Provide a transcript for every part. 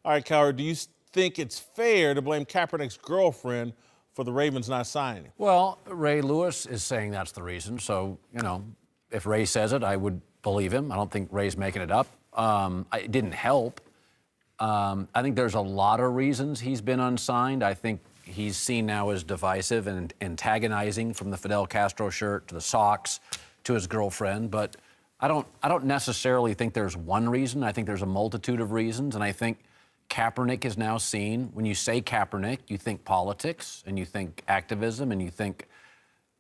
All right, Coward, do you think it's fair to blame Kaepernick's girlfriend for the Ravens not signing him? Well, Ray Lewis is saying that's the reason. So, if Ray says it, I would believe him. I don't think Ray's making it up. It didn't help. I think there's a lot of reasons he's been unsigned. I think he's seen now as divisive and antagonizing, from the Fidel Castro shirt to the socks to his girlfriend. But I don't necessarily think there's one reason. I think there's a multitude of reasons. And I think Kaepernick is now seen. When you say Kaepernick, you think politics and you think activism and you think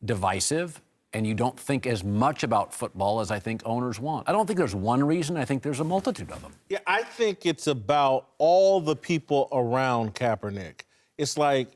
divisive, and you don't think as much about football as I think owners want. I don't think there's one reason. I think there's a multitude of them. Yeah, I think it's about all the people around Kaepernick. It's like,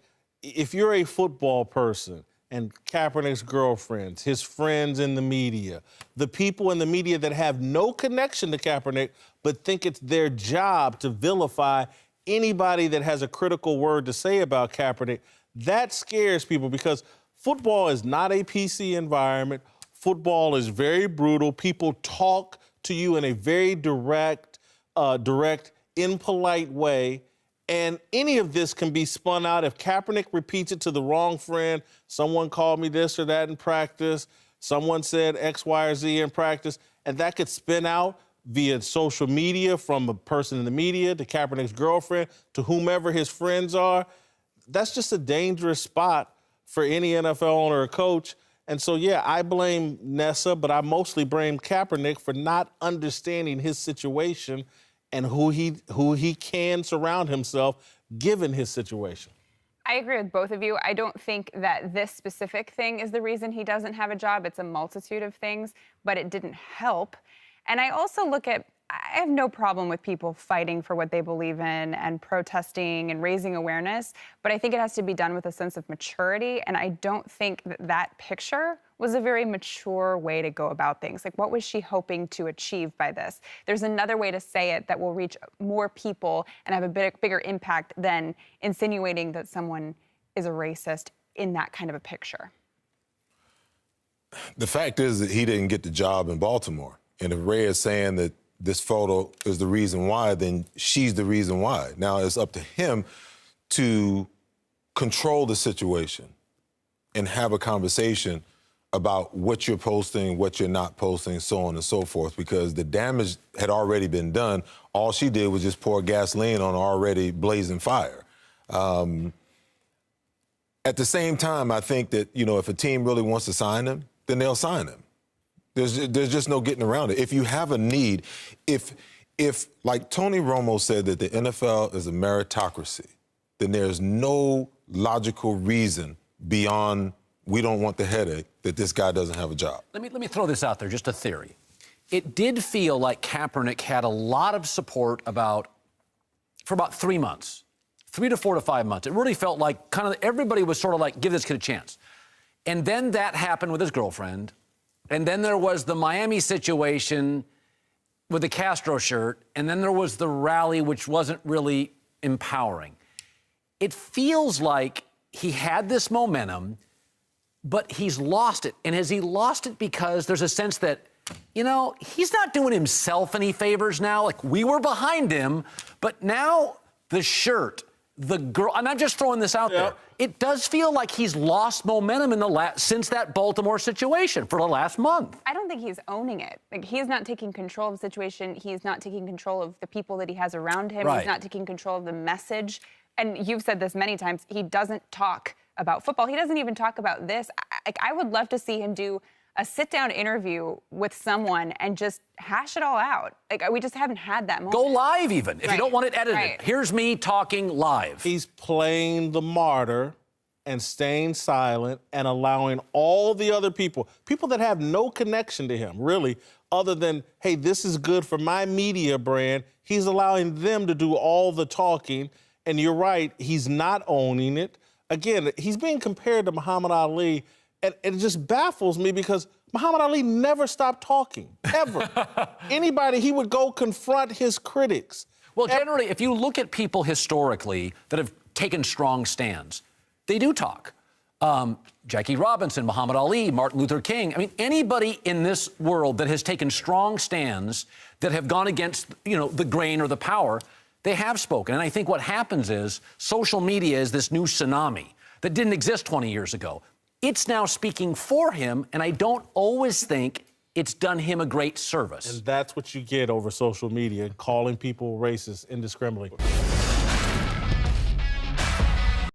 if you're a football person and Kaepernick's girlfriends, his friends in the media, the people in the media that have no connection to Kaepernick but think it's their job to vilify anybody that has a critical word to say about Kaepernick, that scares people, because football is not a PC environment. Football is very brutal. People talk to you in a very direct, impolite way. And any of this can be spun out if Kaepernick repeats it to the wrong friend. Someone called me this or that in practice. Someone said X, Y, or Z in practice. And that could spin out via social media, from a person in the media to Kaepernick's girlfriend to whomever his friends are. That's just a dangerous spot for any NFL owner or coach. And so, yeah, I blame Nessa, but I mostly blame Kaepernick for not understanding his situation and who he can surround himself given his situation. I agree with both of you. I don't think that this specific thing is the reason he doesn't have a job. It's a multitude of things, but it didn't help. And I also look at, I have no problem with people fighting for what they believe in and protesting and raising awareness, but I think it has to be done with a sense of maturity, and I don't think that picture was a very mature way to go about things. Like, what was she hoping to achieve by this? There's another way to say it that will reach more people and have a bigger impact than insinuating that someone is a racist in that kind of a picture. The fact is that he didn't get the job in Baltimore. And if Ray is saying that this photo is the reason why, then she's the reason why. Now it's up to him to control the situation and have a conversation about what you're posting, what you're not posting, so on and so forth, because the damage had already been done. All she did was just pour gasoline on an already blazing fire. At the same time, I think that, if a team really wants to sign him, then they'll sign him. There's just no getting around it. If you have a need, if like Tony Romo said that the NFL is a meritocracy, then there's no logical reason beyond we don't want the headache that this guy doesn't have a job. Let me throw this out there, just a theory. It did feel like Kaepernick had a lot of support for about 3 months, 3 to 4 to 5 months. It really felt like kind of everybody was sort of like, give this kid a chance. And then that happened with his girlfriend. And then there was the Miami situation with the Castro shirt. And then there was the rally, which wasn't really empowering. It feels like he had this momentum, but he's lost it. And has he lost it because there's a sense that, he's not doing himself any favors now? Like, we were behind him, but now the shirt, the girl, and I'm just throwing this out there. It does feel like he's lost momentum since that Baltimore situation for the last month. I don't think he's owning it. Like, he's not taking control of the situation. He's not taking control of the people that he has around him. Right. He's not taking control of the message. And you've said this many times, he doesn't talk about football. He doesn't even talk about this. I would love to see him do a sit-down interview with someone and just hash it all out. Like, we just haven't had that moment. Go live even, if you don't want it edited. Right. Here's me talking live. He's playing the martyr and staying silent and allowing all the other people that have no connection to him, really, other than, hey, this is good for my media brand, he's allowing them to do all the talking. And you're right, he's not owning it. Again, he's being compared to Muhammad Ali, and it just baffles me because Muhammad Ali never stopped talking, ever. Anybody, he would go confront his critics. Well, generally, if you look at people historically that have taken strong stands, they do talk. Jackie Robinson, Muhammad Ali, Martin Luther King. I mean, anybody in this world that has taken strong stands that have gone against, the grain or the power, They have spoken. And I think what happens is social media is this new tsunami that didn't exist 20 years ago. It's now speaking for him, and I don't always think it's done him a great service. And that's what you get over social media, calling people racist indiscriminately.